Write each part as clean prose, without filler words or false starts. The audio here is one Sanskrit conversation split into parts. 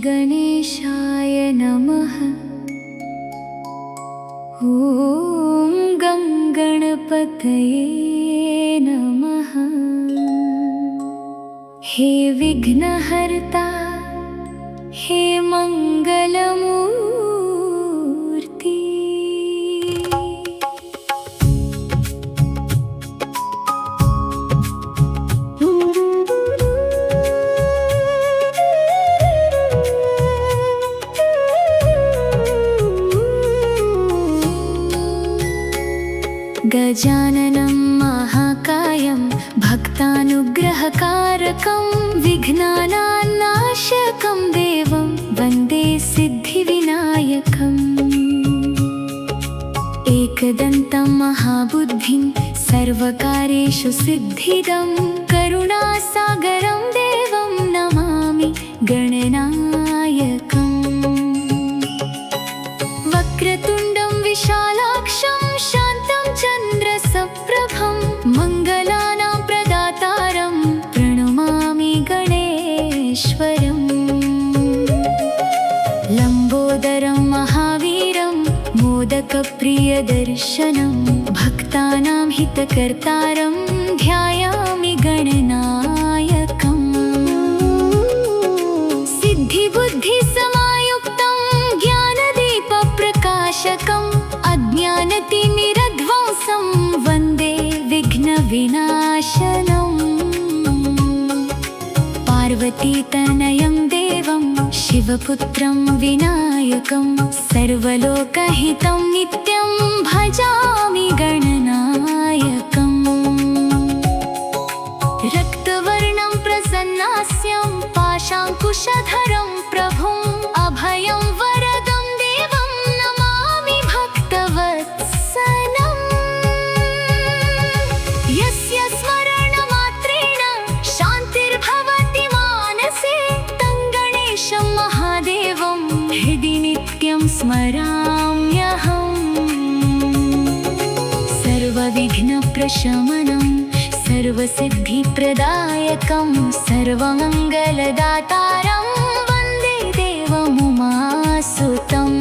गणेशाय नमः। ॐ गं गणपतये नमः। हे विघ्नहर्ता हे मंगलमूर्ति। गजाननं महाकायं भक्तानुग्रहकारकं विघ्नानाशकं देवं वन्दे सिद्धिविनायकम्। एकदन्तं महाबुद्धिं सर्वकार्येषु सिद्धिदं करुणासागरं देवं नमामि गणनायकम्। वक्रतुण्डं विशालाक्षं शान्तं चन्द्रसप्रभं मङ्गलानां प्रदातारं प्रणमामि गणेश्वरम्। लम्बोदरं महावीरं मोदकप्रियदर्शनं भक्तानां हितकर्तारं ध्यायामि गणनायकम्। सिद्धिबुद्धिसमायुक्तं ज्ञानदीपप्रकाशकम् अज्ञानतिमिरध्वंसं वन्दे विघ्नविनाशनम्। पार्वतीतनयं देवं शिवपुत्रं विनायकं सर्वलोकहितं नित्यं भजामि गणनायकम्। रक्तवर्णं प्रसन्नास्यं पाशाङ्कुशधरं प्रभुम् अभयं वरदं देवं नमामि भक्तवत्सलम्। यस्य स्मरणमात्रेण शान्तिर्भवति मानसे तं गणेशं महादेवं हृदि नित्यं स्मराम्यहम्। सर्वविघ्नप्रशमनं सर्वसिद्धिप्रदायकं सर्वमङ्गलदातारं वन्दे देवमुमासुतम्।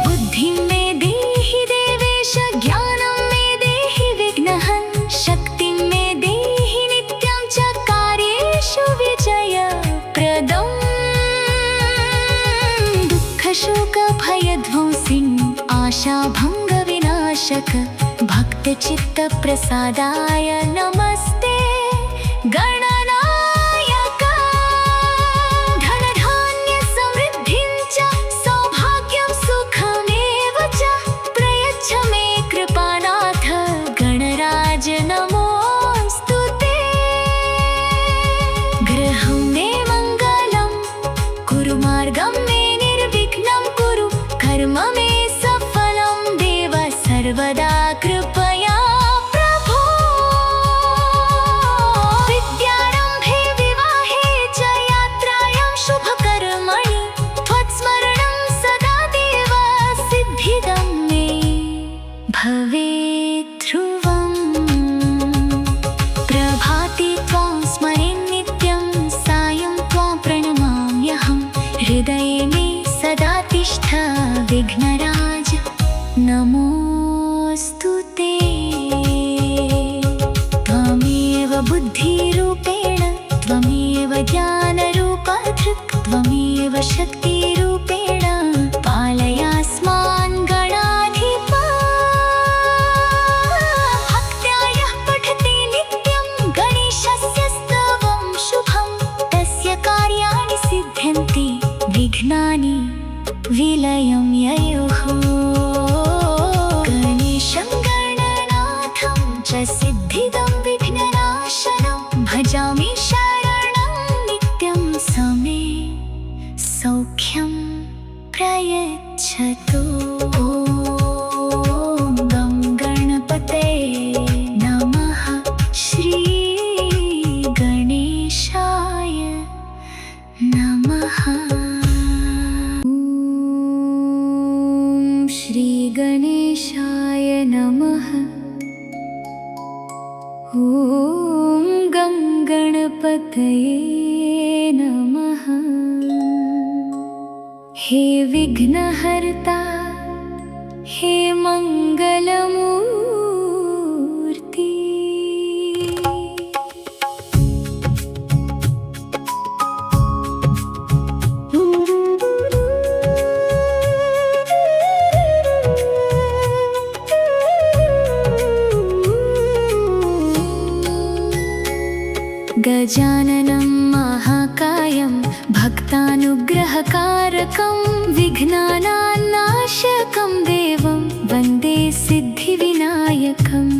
बुद्धिं मे देहि देवेश ज्ञानं मे देहि विघ्नहन् शक्तिं मे देहि नित्यं च कार्येषु विजयप्रदम्। दुःखशोकभयध्वंसिन् आशाभङ्गविनाशक भक्तचित्तप्रसादाय नमस्ते गणनायक। धनधान्यसमृद्धिं च सौभाग्यं सुखमेव च प्रयच्छ मे कृपानाथ गणराज नमोऽस्तु ते। गृहं मे मङ्गलं कुरु मार्गं मे निर्विघ्नं कुरु कर्म मे सफलं देव सर्वदा कृपया प्रभो। विद्यारम्भे विवाहे च यात्रायां शुभकर्मणि त्वत्स्मरणं सदा देव सिद्धिदं मे भवेत् ध्रुवम्। प्रभाते त्वां स्मरे नित्यं सायं त्वां प्रणमाम्यहं हृदये मे सदा तिष्ठ विघ्नराज नमोऽस्तु ते। त्वमेव बुद्धिरूपेण त्वमेव ज्ञानरूपधृक् त्वमेव शक्तिरूपेण पालयास्मान् गणाधिप। भक्त्या यः पठति नित्यं गणेशस्य स्तवं शुभं तस्य कार्याणि सिद्ध्यन्ति विघ्नानि विलयं ययुः। गणेशं गणनाथं च सिद्धिदं विघ्ननाशनं भजामि शरणं नित्यं समे सौख्यं प्रयच्छतु। ॐ गं गणपतये नमः। श्री गणेशाय नमः। श्री गणेशाय नमः। ॐ गं गणपतये नमः। हे विघ्नहर्ता हे मंगलमूर्ति। गजाननं महाकायं भक्तानुग्रहकारकं विघ्नानाशकं देवं वन्दे सिद्धिविनायकम्।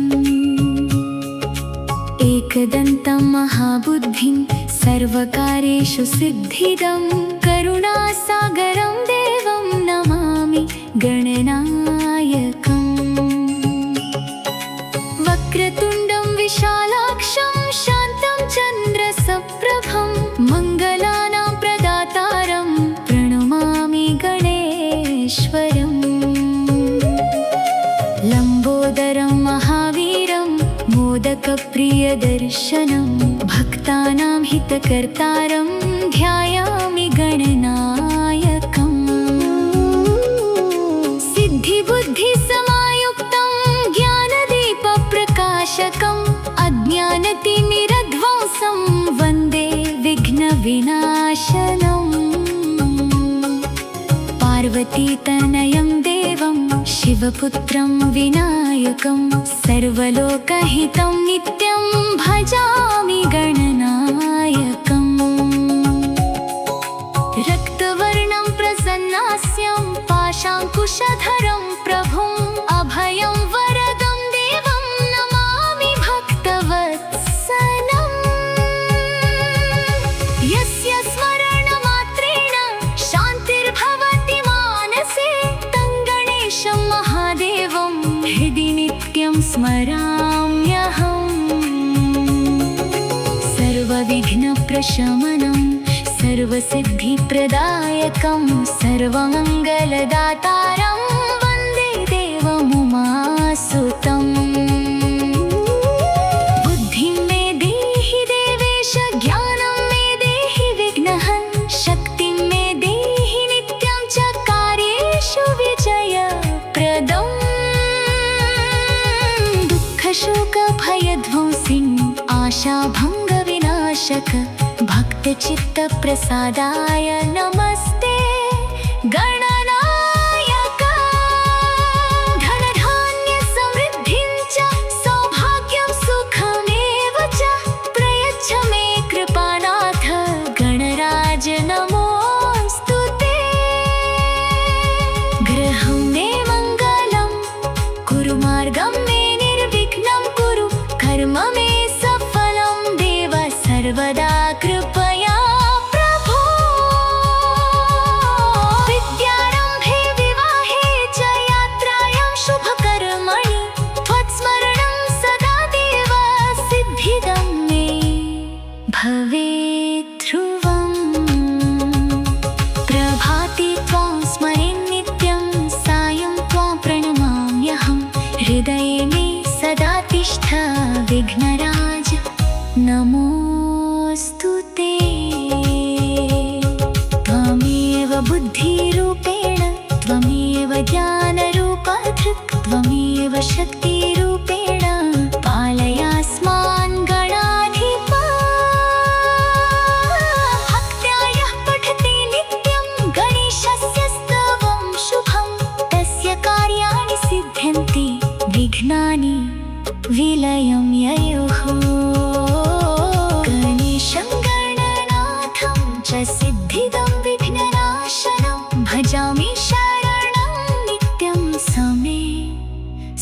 एकदन्तं महाबुद्धिं सर्वकार्येषु सिद्धिदं करुणासागरं देवं नमामि गणनायकम्। वक्रतुण्डं विशालाक्षं शान्तं चन्द्रसप्रभं मङ्गलानां प्रदातारं प्रणमामि गणेश्वरम्। लम्बोदरं महावीरं मोदकप्रियदर्शनं भक्तानां हितकर्तारं ध्यायामि गणनायकम्। सिद्धिबुद्धिसमायुक्तं ज्ञानदीपप्रकाशकम् अज्ञानतिमिरध्वंसं वन्दे विघ्नविनाशनम्। पार्वतीतनयं देवं शिवपुत्रं विनायकं सर्वलोकहितं नित्यं भजामि गणनायकम्। रक्तवर्णं प्रसन्नास्यं पाशाङ्कुशधरं प्रभुम् अभयं वरदं देवं नमामि भक्तवत्सलम्। यस्य स्मरणमात्रेण शान्तिर्भवति मानसे तं गणेशं महादेवं हृदि नित्यं स्मराम्यहम्। सर्वविघ्नप्रशमनं सर्वसिद्धिप्रदायकं सर्वमङ्गलदातारं वन्दे देवमुमासुतम्। बुद्धिं मे देहि देवेश ज्ञानं मे देहि विघ्नहन् शक्तिं मे देहि नित्यं च कार्येषु विजयप्रदम्। दुःखशोकभयध्वंसिन् आशाभङ्गविनाशक भक्तचित्तप्रसादाय नमस्ते गणनायक। धनधान्यसमृद्धिं च सौभाग्यं सुखमेव च प्रयच्छ मे कृपानाथ गणराज नमोऽस्तु ते। गृहं मे मङ्गलं कुरु मार्गं मे निर्विघ्नं कुरु कर्म मे सफलं देव सर्वदा कृपया प्रभो। विद्यारम्भे विवाहे च यात्रायां शुभकर्मणि त्वत्स्मरणं सदा देव सिद्धिदं मे भवेत् ध्रुवम्। प्रभाते त्वां स्मरे नित्यं सायं त्वां प्रणमाम्यहं हृदये मे सदा तिष्ठ विघ्नराज नमोऽस्तु ते। त्वमेव बुद्धिरूपेण त्वमेव ज्ञानरूपधृक् त्वमेव शक्तिरूपेण पालयास्मान् गणाधिप। भक्त्या यः पठति नित्यं गणेशस्य स्तवं शुभं तस्य कार्याणि सिद्ध्यन्ति विघ्नानि विलयं ययुः। गणेशं गणनाथं च सिद्धिदं विघ्ननाशनं भजामि शरणं नित्यं समे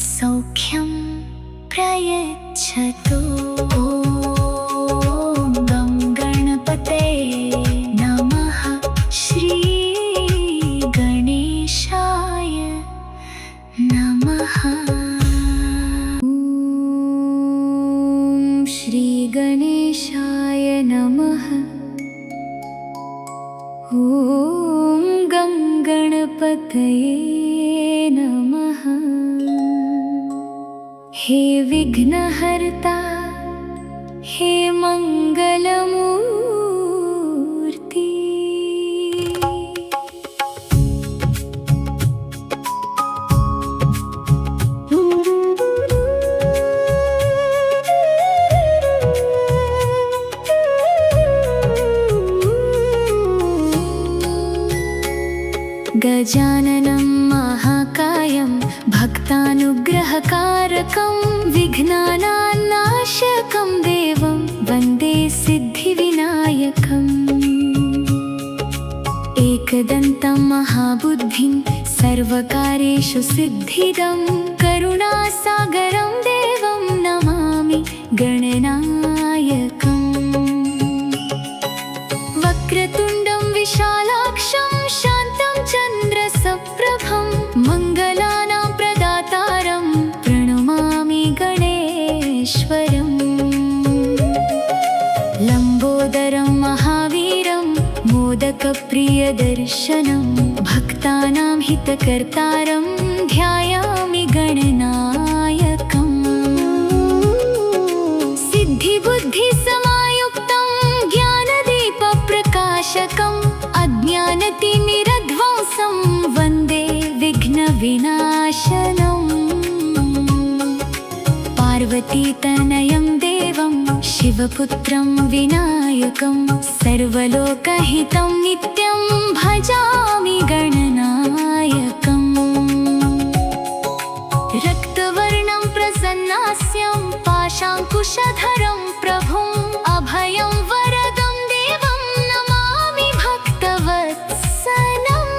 सौख्यं प्रयच्छतु। ॐ गं गणपते नमः श्री गणेशाय नमः। श्री गणेशाय नमः। ॐ गं गणपतये नमः। हे विघ्नहर्ता हे मंगलमूर्ति। गजाननं महाकायं भक्तानुग्रहकारकं विघ्नानान्नाशकं देवं वन्दे सिद्धिविनायकम् एकदन्तं महाबुद्धिं सर्वकार्येषु सिद्धिदं करुणासागरं देवं नमामि गणनायकम् वक्रतुण्डं विशालाक्षं शान्तं चन्द्रसप्रभं मङ्गलानां प्रदातारं प्रणमामि गणेश्वरम् लम्बोदरं महावीरं मोदकप्रियदर्शनं भक्तानां हितकर्तारं ध्यायामि गणनायकम् सिद्धिबुद्धिसमायुक्तं ज्ञानदीपप्रकाशकम् अज्ञानतिमिरध्वंसं वन्दे विघ्नविनाशनम् पार्वतीतनयं देवं शिवपुत्रं विनायकं सर्वलोकहितं नित्यं भजामि गणनायकम् रक्तवर्णं प्रसन्नास्यं पाशाङ्कुशधरं प्रभुम् अभयं वरदं देवं नमामि भक्तवत्सलम्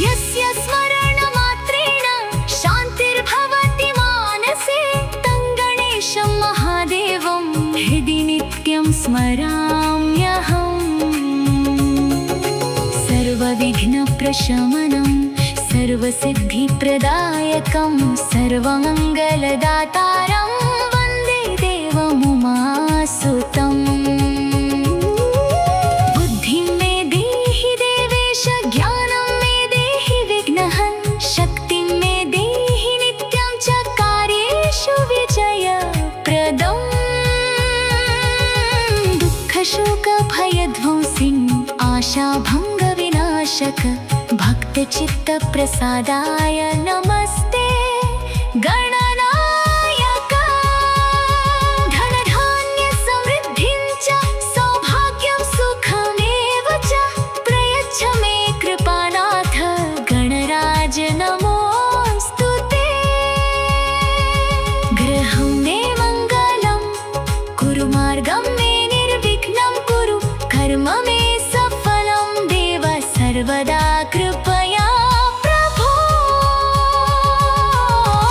यस्य स्मरणमात्रेण शान्तिर्भवति मानसे तं गणेशं महादेवं हृदि नित्यं स्मराम्यहम् सर्वविघ्नप्रशमनं सर्वसिद्धिप्रदायकं सर्वमङ्गलदातारं वन्दे देवमुमासुतम् बुद्धिं मे देहि देवेश ज्ञानं मे देहि विघ्नहन् शक्तिं मे देहि नित्यं च कार्येषु विजयप्रदम् दुःखशोकभयध्वंसिन् आशाभङ्गविनाशक भक्तचित्तप्रसादाय नमस्ते गणनायक धनधान्यसमृद्धिं च सौभाग्यं सुखमेव च प्रयच्छ मे कृपानाथ गणराज नमोऽस्तु ते गृहं मे मङ्गलं कुरु मार्गं मे निर्विघ्नं कुरु कर्म मे सफलं देव सर्वदा कृपया प्रभो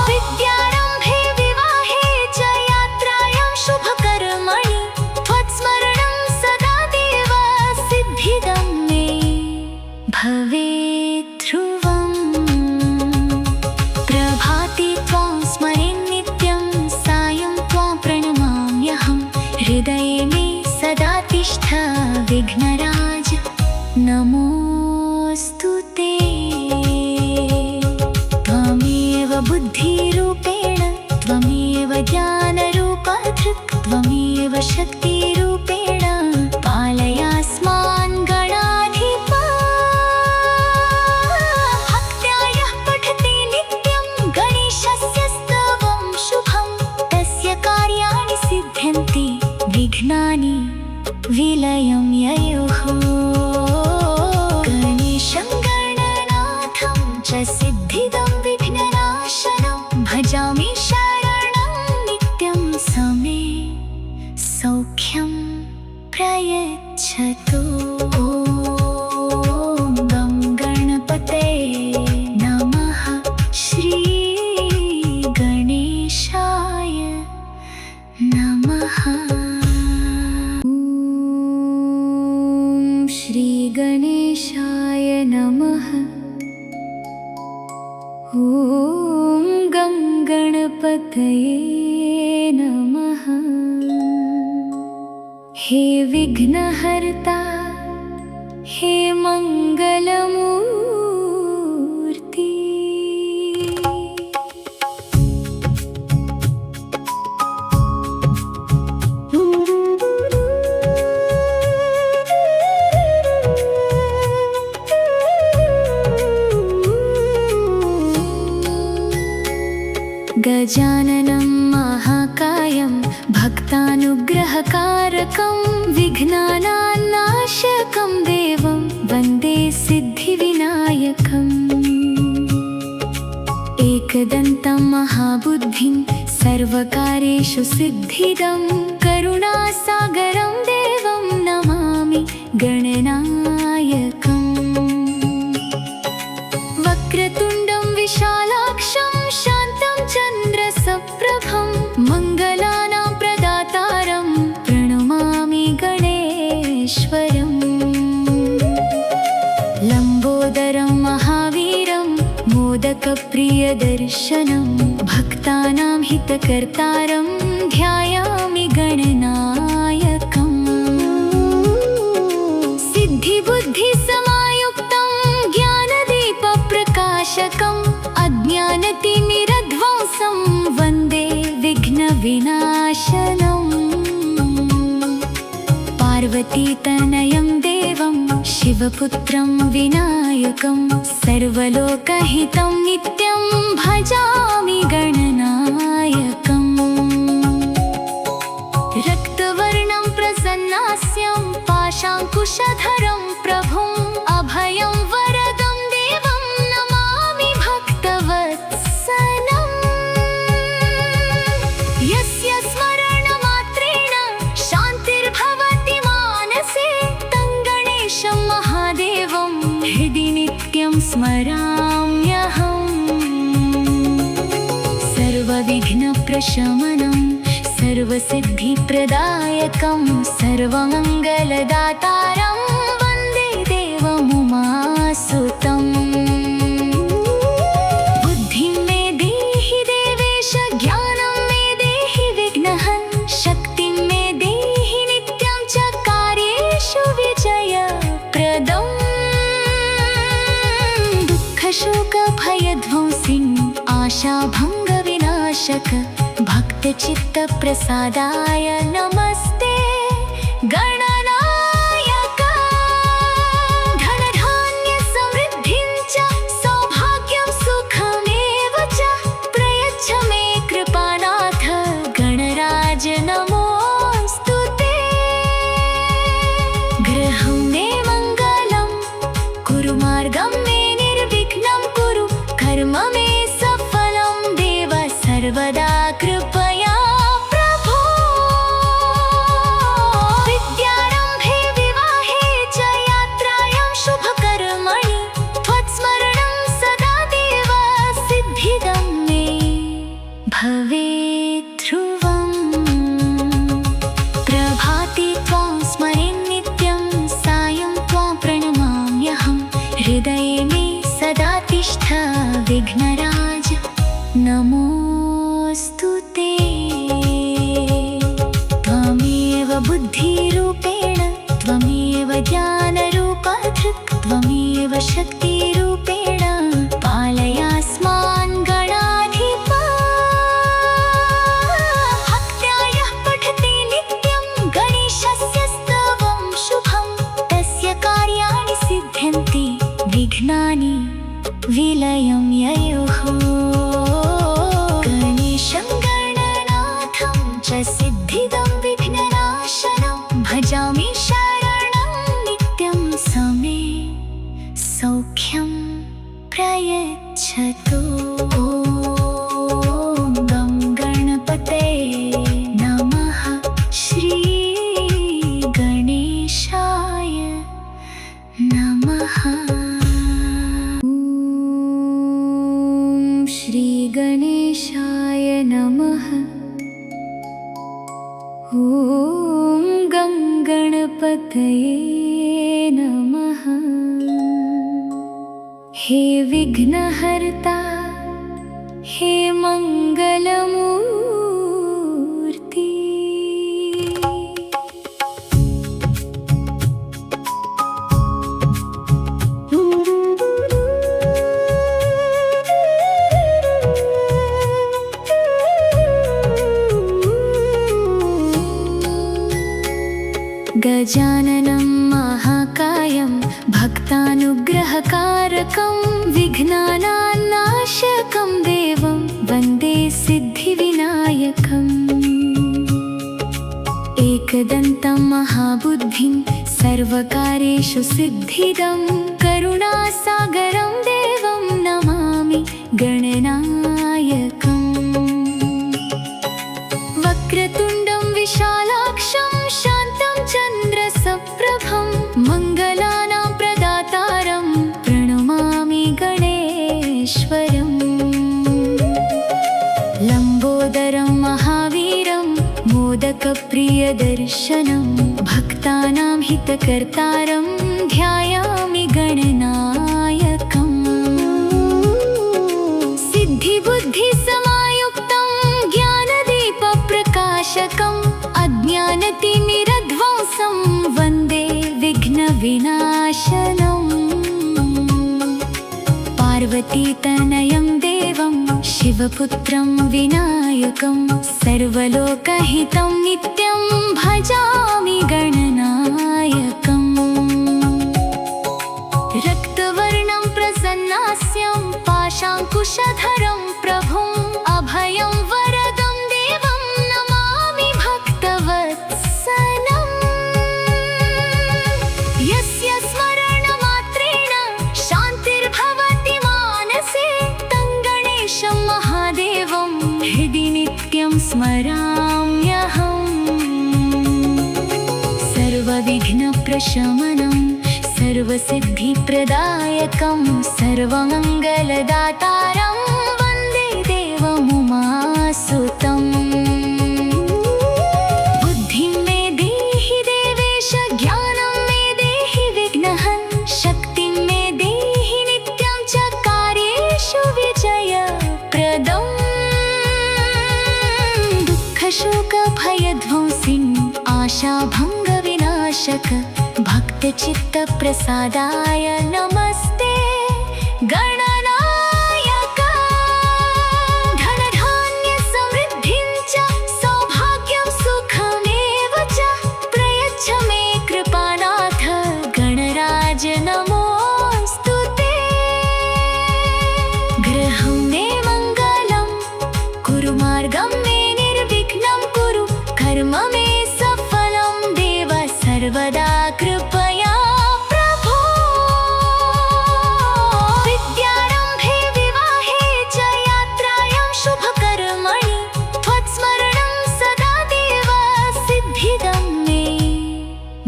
विद्यारम्भे विवाहे च यात्रायां शुभकर्मणि त्वत्स्मरणं सदा देव सिद्धिदं मे भवेत् ध्रुवम् प्रभाते त्वां स्मरे नित्यं सायं त्वां प्रणमाम्यहं हृदये मे सदा तिष्ठ विघ्नराज नमोऽस्तु ते त्वमेव बुद्धिरूपेण त्वमेव ज्ञानरूपधृक् त्वमेव शक्तिरूपेण पालयास्मान् गणाधिप भक्त्या यः पठति नित्यं गणेशस्य स्तवं शुभं तस्य कार्याणि सिद्ध्यन्ति विघ्नानि विलयं ययुः गणेशं गणनाथं च सिद्धिदं विघ्ननाशनं भजामि शरणं नित्यं समे सौख्यं प्रयच्छतु ॐ गं गणपते नमः श्री गणेशाय नमः श्री गणेशाय नमः ॐ गं गणपतये नमः हे विघ्नहर्ता हे मङ्गलमूर्ति गजाननं महाकायं भक्तानुग्रहकारकं विघ्नानान्नाशकं देवं वन्दे सिद्धिविनायकम् एकदन्तं महाबुद्धिं सर्वकार्येषु सिद्धिदं करुणासागरं देवं नमामि गणनायकम् वक्रतुण्डं विशालाक्षं शान्तं चन्द्रसप्रभं मङ्गलानां प्रदातारं प्रणमामि गणेश्वरम् लम्बोदरं महावीरं मोदकप्रियदर्शनं भक्तानां हितकर्तारं ध्यायामि गणनायकम् सिद्धिबुद्धिसमायुक्तं ज्ञानदीपप्रकाशकम् अज्ञानतिमिरध्वंसं वन्दे विघ्नविनाशनम् पार्वतीतनयं देवं शिवपुत्रं विनायकं सर्वलोकहितं नित्यं भजामि गणनायकम् रक्तवर्णं प्रसन्नास्यं पाशाङ्कुशधरं प्रभुम् अभयं वरदं देवं नमामि भक्तवत्सलम् यस्य स्मरणमात्रेण शान्तिर्भवति मानसे तं गणेशं महादेवं हृदि नित्यं स्मराम्यहम् सर्वविघ्नप्रशमनं सर्वसिद्धिप्रदायकं सर्वमङ्गलदातारं वन्दे देवमुमासुतम् बुद्धिं मे देहि देवेश ज्ञानं मे देहि विघ्नहन् शक्तिं मे देहि नित्यं च कार्येषु विजयप्रदम् दुःखशोकभयध्वंसिन् आशाभङ्गविनाशक भक्तचित्तप्रसादाय नमस्ते गणनायक धनधान्यसमृद्धिं च सौभाग्यं सुखमेव च प्रयच्छ मे कृपानाथ गणराज नमोऽस्तु ते गृहं मे मङ्गलं कुरु मार्गं मे निर्विघ्नं कुरु कर्म मे सफलं देव सर्वदा कृपया प्रभो विद्यारम्भे विवाहे च यात्रायां शुभकर्मणि त्वत्स्मरणं सदा देव सिद्धिदं मे भवेत् ध्रुवम् प्रभाते त्वां स्मरे नित्यं सायं त्वां प्रणमाम्यहं हृदये मे सदा तिष्ठ विघ्नराज नमोऽस्तु ते त्वमेव बुद्धिरूपेण त्वमेव ज्ञानरूपधृक् त्वमेव शक्तिरूपेण पालयास्मान् गणाधिप भक्त्या यः पठति नित्यं गणेशस्य स्तवं शुभं तस्य कार्याणि सिद्ध्यन्ति विघ्नानि विलयं ययुः गणेशं गणनाथं च सिद्धिदं विघ्ननाशनं भजामि शरणं नित्यं समे सौख्यं प्रयच्छतु ॐ गं गणपते नमः श्री गणेशाय नमः श्री गणेशाय नमः ॐ गं गणपतये नमः हे विघ्नहर्ता हे मङ्गलमूर्ति गजाननं महाकायं भक्तानुग्रहकारकं विघ्नानाशकं देवं वन्दे सिद्धिविनायकम् एकदन्तं महाबुद्धिं सर्वकार्येषु सिद्धिदं करुणासागरं देवं नमामि गणनायकम् प्रियदर्शनं भक्तानां हितकर्तारं ध्यायामि गणनायकम् सिद्धिबुद्धिसमायुक्तं ज्ञानदीपप्रकाशकम् अज्ञानतिमिरध्वंसं वन्दे विघ्नविनाशनम् पार्वतीतनयं देवं शिवपुत्रं विनायकं सर्वलोकहितं नित्यं भजामि गणनायकम् रक्तवर्णं प्रसन्नास्यं पाशाङ्कुशधरं प्रभुम् अभयं वरदं देवं नमामि भक्तवत्सलम् यस्य स्मरणमात्रेण शान्तिर्भवति मानसे तं गणेशं महादेवं हृदि नित्यं स्मराम्यहम् सर्वविघ्नप्रशमनं सर्वसिद्धिप्रदायकं सर्वमङ्गलदातारं वन्दे देवमुमासुतम् बुद्धिं मे देहि देवेश ज्ञानं मे देहि विघ्नहन् शक्तिं मे देहि नित्यं च कार्येषु विजयप्रदम् दुःखशोकभयध्वंसिन् आशाभङ्गविनाशक भक्तचित्तप्रसादाय नमस्ते गणनायक धनधान्यसमृद्धिं च सौभाग्यं सुखमेव च प्रयच्छ मे कृपानाथ गणराज नमोऽस्तु ते गृहं मे मङ्गलं कुरु मार्गं मे निर्विघ्नं कुरु कर्म मे सफलं देव सर्वदा कृपया प्रभो विद्यारम्भे विवाहे च यात्रायां शुभकर्मणि त्वत्स्मरणं सदा देव सिद्धिदं मे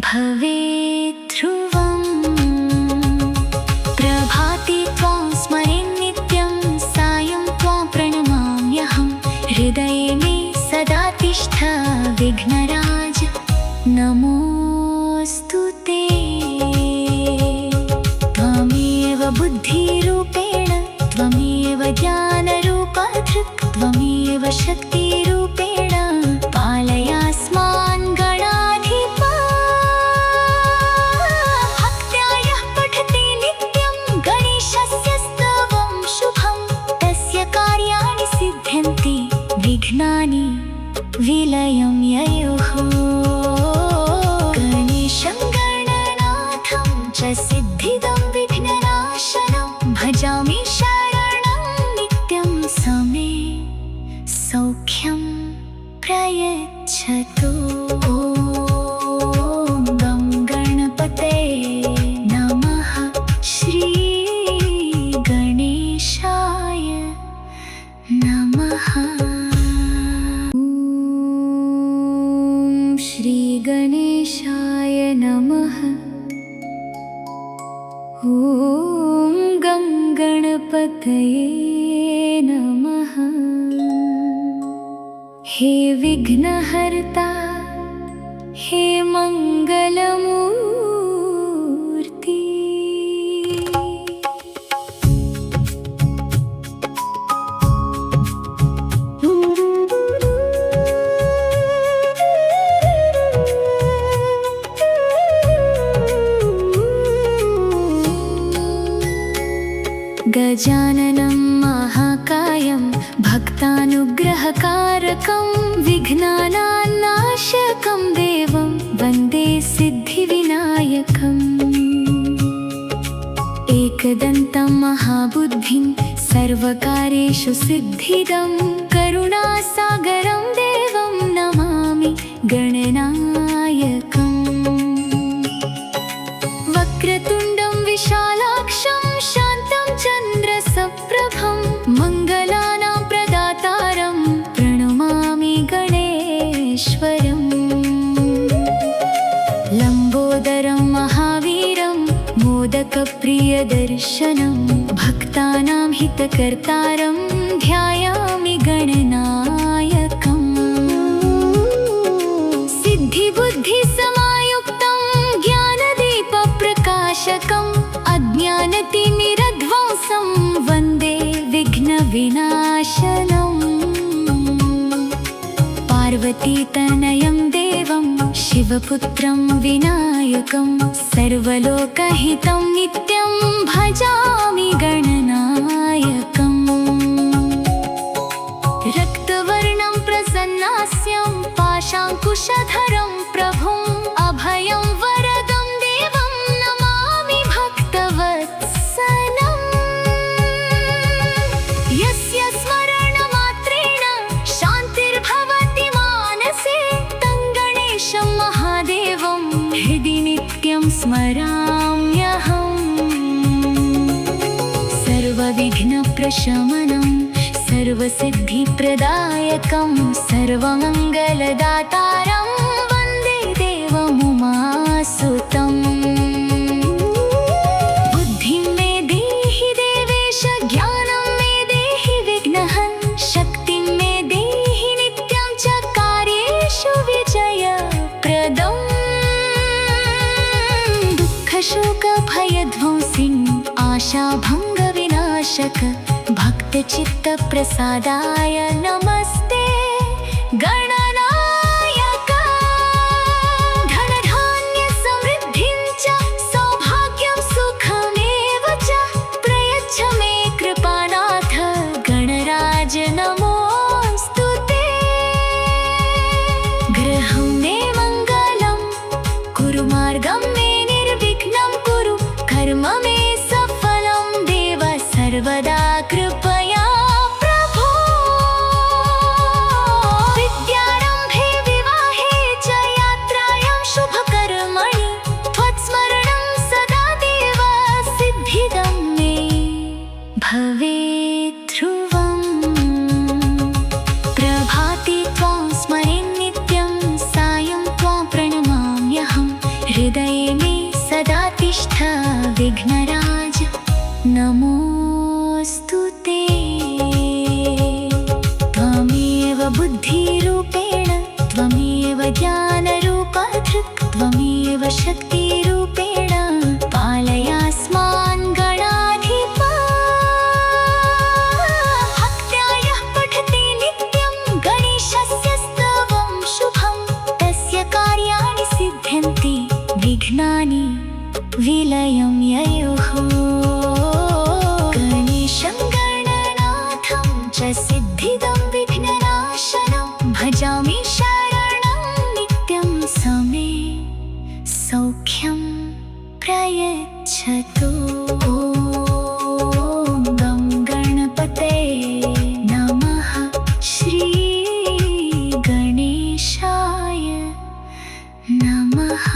भवेत् ध्रुवम् प्रभाते त्वां स्मरे नित्यं सायं त्वां प्रणमाम्यहं हृदये मे सदा तिष्ठ विघ्नराज नमोऽस्तु ते त्वमेव बुद्धिरूपेण त्वमेव ज्ञानरूपधृक् त्वमेव शक्तिरूपेण पालयास्मान् गणाधिप भक्त्या यः पठति नित्यं गणेशस्य स्तवं शुभं तस्य कार्याणि सिद्ध्यन्ति विघ्नानि विलयं ययुः गणेशं गणनाथं च सिद्धिदं विघ्ननाशनं भजामि शरणं नित्यं समे सौख्यं प्रयच्छतु ॐ गं गणपते नमः श्री गणेशाय नमः श्री गणेशाय नमः ॐ गं गणपतये नमः हे विघ्नहर्ता हे मङ्गलमूर्ति गजाननं महाकायं भक्तानुग्रहकारकं विघ्नानाशकं देवं वन्दे सिद्धिविनायकम् एकदन्तं महाबुद्धिं सर्वकार्येषु सिद्धिदं करुणासागरं देवं नमामि गणनायकम् वक्रतुण्डं विशालाक्षं शान्तं चन्द्रसप्रभं मङ्गलानां प्रदातारं प्रणमामि गणेश्वरम् लम्बोदरं महावीरं मोदकप्रियदर्शनं भक्तानां हितकर्तारं ध्यायामि गणनायकम् दमयतिमिरध्वंसं वन्दे विघ्नविनाशनम् पार्वतीतनयं देवं शिवपुत्रं विनायकं सर्वलोकहितं नित्यं भजामि गणनायकम् रक्तवर्णं प्रसन्नास्यं पाशाङ्कुशधरं प्रभुम् अभयं वरदं देवं नमामि भक्तवत्सलम् यस्य स्मरणमात्रेण शान्तिर्भवति मानसे तं गणेशं महादेवं हृदि नित्यं स्मराम्यहम् सर्वविघ्नप्रशमनं सर्वसिद्धिप्रदायकं सर्वमङ्गलदातारं वन्दे देवमुमासुतम् बुद्धिं मे देहि देवेश ज्ञानं मे देहि विघ्नहन् शक्तिं मे देहि नित्यं च कार्येषु विजयप्रदम् दुःखशोकभयध्वंसिन् आशाभङ्गविनाशक भक्तचित्तप्रसादाय नमस्ते गणनायक धनधान्यसमृद्धिं च सौभाग्यं सुखमेव च प्रयच्छ मे कृपानाथ गणराज नमोऽस्तु ते गृहं मे मङ्गलं कुरु मार्गं मे निर्विघ्नं कुरु कर्म मे सफलं देव सर्वदा कृपया प्रभो विद्यारम्भे विवाहे च यात्रायां शुभकर्मणि त्वत्स्मरणं सदा देव सिद्धिदं मे भवेत् ध्रुवम् प्रभाते त्वां स्मरे नित्यं सायं त्वां प्रणमाम्यहं हृदये मे सदा तिष्ठ विघ्नराज नमोऽस्तु ते त्वमेव बुद्धिरूपेण त्वमेव ज्ञानरूपधृक् त्वमेव शक्तिरूपेण पालयास्मान् गणाधिप भक्त्या यः पठति नित्यं गणेशस्य स्तवं शुभं तस्य कार्याणि सिद्ध्यन्ति विघ्नानि विलयं ययुः गणेशं गणनाथं च सिद्धिदं विघ्ननाशनं भजामि शरणं नित्यं समे सौख्यं प्रयच्छतु ॐ गं गणपते नमः श्रीगणेशाय नमः।